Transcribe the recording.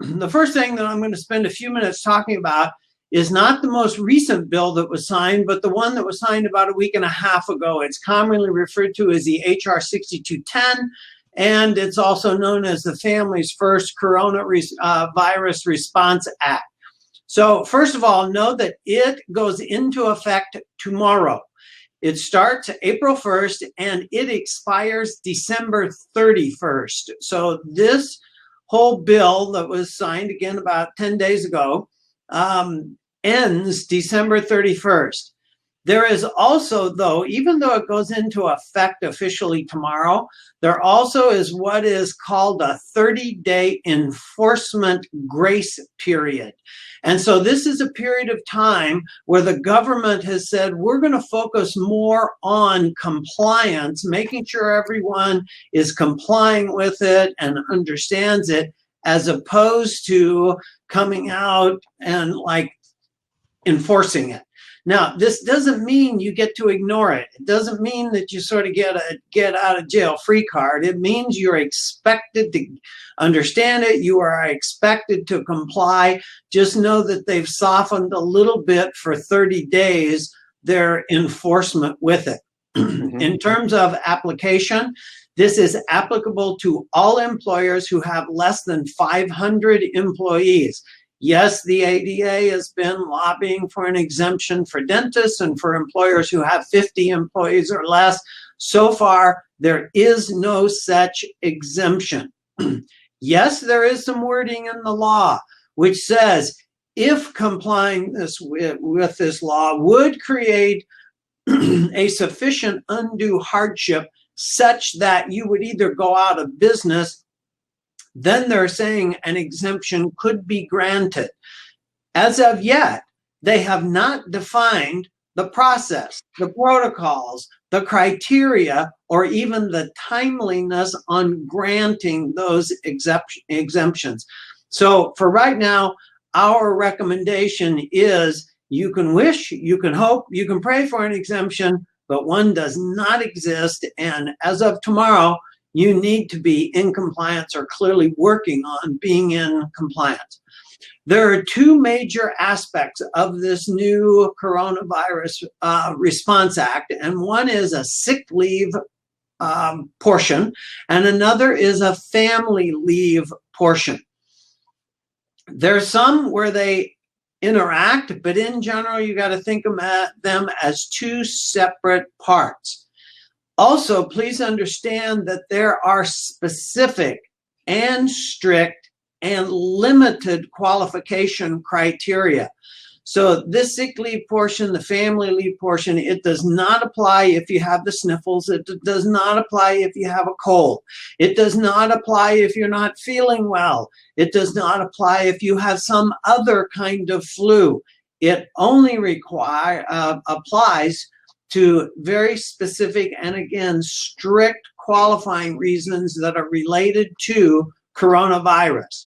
the first thing that I'm going to spend a few minutes talking about is not the most recent bill that was signed, but the one that was signed about a week and a half ago. It's commonly referred to as the HR 6210, and it's also known as the Families First Coronavirus Response Act. So first of all, know that it goes into effect tomorrow. It starts April 1st and it expires December 31st. So this whole bill that was signed again about 10 days ago ends December 31st. There is also, though, even though it goes into effect officially tomorrow, there also is what is called a 30-day enforcement grace period. And so this is a period of time where the government has said, we're going to focus more on compliance, making sure everyone is complying with it and understands it, as opposed to coming out and like enforcing it. Now, this doesn't mean you get to ignore it. It doesn't mean that you sort of get a get out of jail free card. It means you're expected to understand it. You are expected to comply. Just know that they've softened a little bit for 30 days their enforcement with it. In terms of application, this is applicable to all employers who have less than 500 employees. Yes, the ADA has been lobbying for an exemption for dentists and for employers who have 50 employees or less. So far, there is no such exemption. Yes, there is some wording in the law which says if complying with this law would create a sufficient undue hardship such that you would either go out of business, then they're saying an exemption could be granted. As of yet, they have not defined the process, the protocols, the criteria, or even the timeliness on granting those exemptions. So for right now, our recommendation is you can wish, you can hope, you can pray for an exemption, but one does not exist. And as of tomorrow, you need to be in compliance or clearly working on being in compliance. There are two major aspects of this new Coronavirus Response Act, and one is a sick leave portion, and another is a family leave portion. There's some where they interact, but in general, you got to think of them as two separate parts. Also, please understand that there are specific and strict and limited qualification criteria. So this sick leave portion, the family leave portion, it does not apply if you have the sniffles. It does not apply if you have a cold. It does not apply if you're not feeling well. It does not apply if you have some other kind of flu. It only applies to very specific and, again, strict qualifying reasons that are related to coronavirus.